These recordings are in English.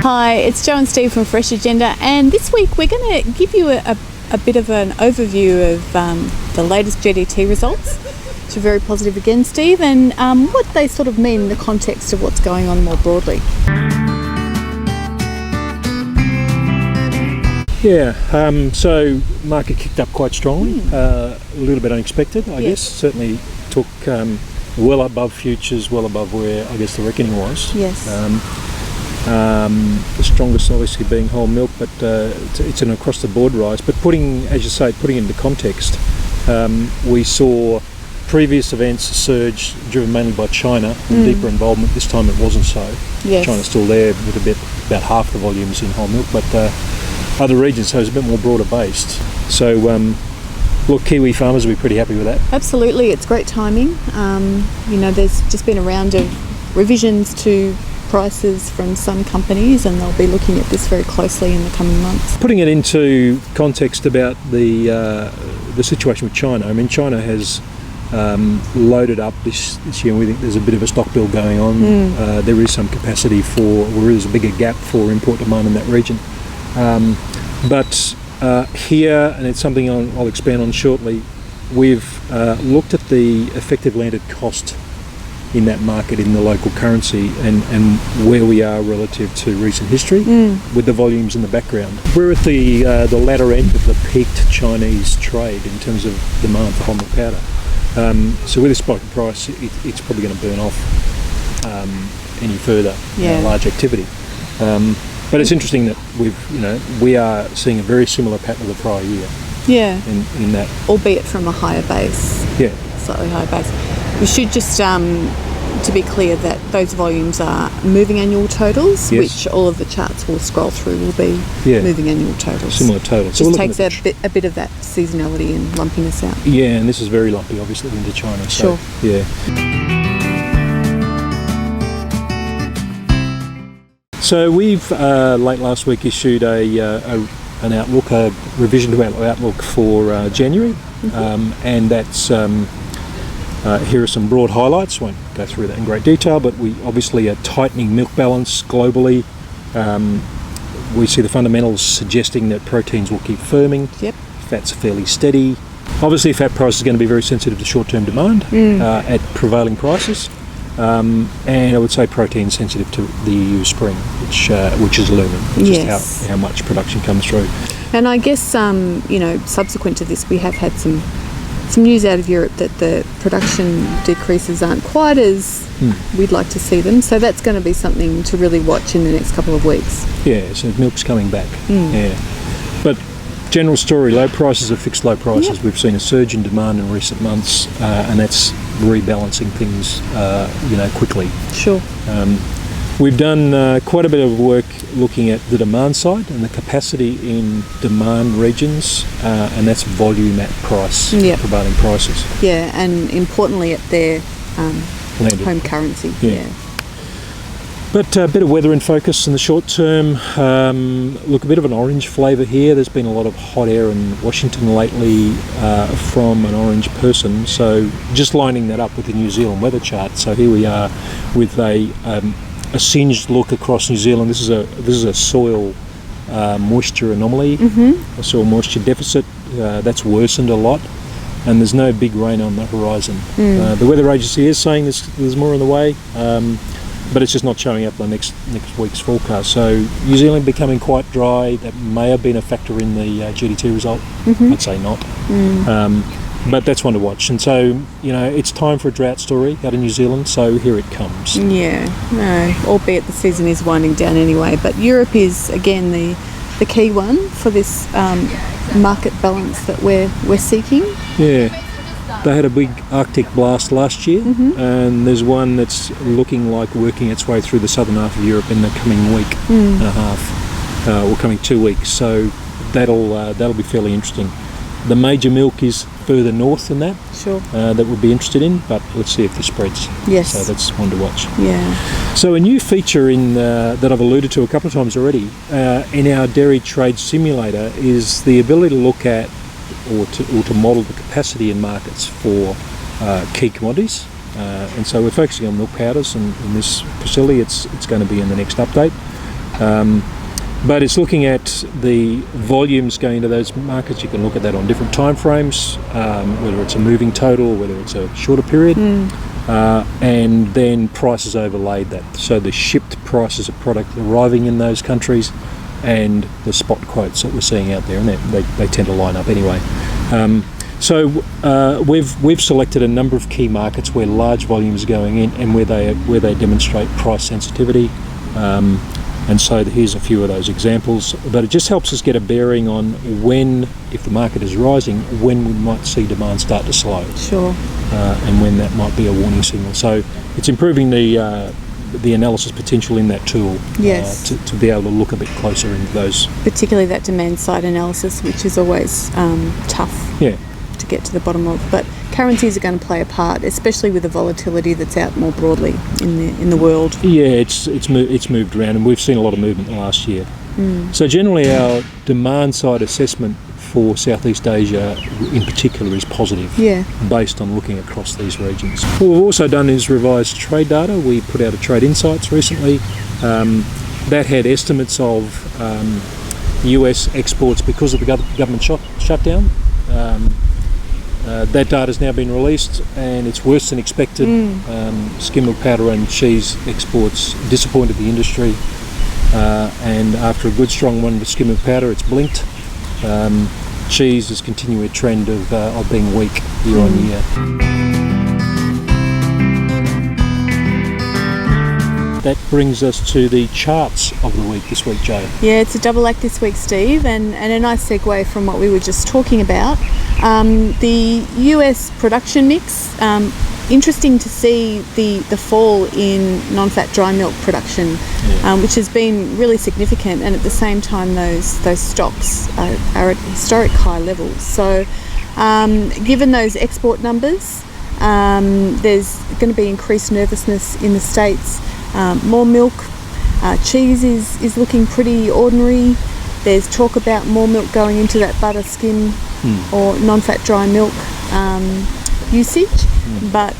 Hi, it's Jo and Steve from Freshagenda, and this week we're going to give you a bit of an overview of the latest GDT results, which are very positive again, Steve, and what they sort of mean in the context of what's going on more broadly. Yeah, so market kicked up quite strongly, a little bit unexpected, I guess. Certainly took well above futures, well above where I guess the reckoning was. Yes. The strongest obviously being whole milk, but it's an across the board rise. But putting into context, we saw previous events surge driven mainly by China and deeper involvement. This time it wasn't so. Yes. China's still there with about half the volumes in whole milk, but other regions, so it's a bit more broader based. So look, Kiwi farmers will be pretty happy with that. Absolutely, it's great timing. There's just been a round of revisions to prices from some companies, and they'll be looking at this very closely in the coming months. Putting it into context about the situation with China, I mean, China has loaded up this year, and we think there's a bit of a stock build going on. There is some capacity there is a bigger gap for import demand in that region. But here, and it's something I'll expand on shortly, we've looked at the effective landed cost in that market in the local currency and where we are relative to recent history with the volumes in the background. We're at the latter end of the peaked Chinese trade in terms of demand for whole milk powder. So with a spike in price, it's probably going to burn off any further large activity. But it's interesting that we are seeing a very similar pattern to the prior year. Yeah. In that, albeit from a higher base. Yeah. Slightly higher base. We should just, to be clear, that those volumes are moving annual totals, which all of the charts we'll scroll through will be moving annual totals. Similar totals. Just takes a bit of that seasonality and lumpiness out. Yeah, and this is very lumpy, obviously, into China. Sure. So, yeah. So we've late last week issued an outlook, a revision to our outlook for January, and that's here are some broad highlights. Won't go through that in great detail, but we obviously are tightening milk balance globally. We see the fundamentals suggesting that proteins will keep firming. Yep. Fats are fairly steady. Obviously, fat price is going to be very sensitive to short-term demand at prevailing prices. And I would say protein sensitive to the EU spring, which is looming, just how much production comes through. And I guess subsequent to this, we have had some news out of Europe that the production decreases aren't quite as we'd like to see them. So that's going to be something to really watch in the next couple of weeks. Yeah, so milk's coming back. Yeah, but general story: low prices have fixed low prices. Yep. We've seen a surge in demand in recent months, and that's rebalancing things, quickly. Sure. We've done quite a bit of work looking at the demand side and the capacity in demand regions, and that's volume at price, prevailing prices. Yeah, and importantly at their home currency. Yeah. But a bit of weather in focus in the short term. Look, a bit of an orange flavour here. There's been a lot of hot air in Washington lately from an orange person. So just lining that up with the New Zealand weather chart. So here we are with a singed look across New Zealand. This is a soil moisture anomaly, a soil moisture deficit. That's worsened a lot. And there's no big rain on the horizon. The weather agency is saying there's more on the way. But it's just not showing up in the next week's forecast. So New Zealand becoming quite dry. That may have been a factor in the GDT result. I'd say not. But that's one to watch. And so, it's time for a drought story out of New Zealand. So here it comes. Yeah, no, albeit the season is winding down anyway. But Europe is, again, the key one for this market balance that we're seeking. Yeah. They had a big Arctic blast last year, and there's one that's looking like working its way through the southern half of Europe in the coming week and a half, or coming 2 weeks. So that'll be fairly interesting. The major milk is further north than that. Sure. That we'd be interested in, but let's see if this spreads. Yes. So that's one to watch. Yeah. So a new feature that I've alluded to a couple of times already in our dairy trade simulator is the ability to look at or to model the capacity in markets for key commodities. And so we're focusing on milk powders, and in this facility it's going to be in the next update. But it's looking at the volumes going to those markets. You can look at that on different time frames, whether it's a moving total, whether it's a shorter period, and then prices overlaid that. So the shipped prices of product arriving in those countries and the spot quotes that we're seeing out there, and they tend to line up anyway. So we've selected a number of key markets where large volumes are going in and where they demonstrate price sensitivity. And so here's a few of those examples, but it just helps us get a bearing on when, if the market is rising, when we might see demand start to slow. Sure. And when that might be a warning signal. So it's improving the analysis potential in that tool. Yes. To be able to look a bit closer into those. Particularly that demand side analysis, which is always tough. Yeah. To get to the bottom of, but currencies are going to play a part, especially with the volatility that's out more broadly in the world. Yeah, it's moved around, and we've seen a lot of movement in the last year. So generally, our demand side assessment for Southeast Asia, in particular, is positive. Yeah. Based on looking across these regions. What we've also done is revise trade data. We put out a Trade Insights recently that had estimates of US exports because of the government shutdown. That data has now been released, and it's worse than expected. Skim milk powder and cheese exports disappointed the industry, and after a good strong run with skim milk powder, it's blinked. Cheese is continuing a trend of being weak year on year. That brings us to the charts of the week this week, Joe. Yeah, it's a double act this week, Steve, and a nice segue from what we were just talking about. The US production mix, interesting to see the fall in non-fat dry milk production, which has been really significant, and at the same time those stocks are at historic high levels. So given those export numbers, there's going to be increased nervousness in the States. More milk, cheese is looking pretty ordinary. There's talk about more milk going into that butter skim or non-fat dry milk usage, but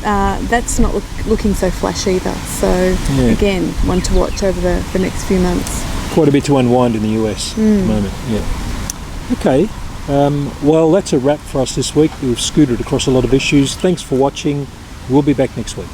that's not looking so flash either. So again, one to watch over the next few months. Quite a bit to unwind in the US at the moment. Yeah. Okay. Well, that's a wrap for us this week. We've scooted across a lot of issues. Thanks for watching. We'll be back next week.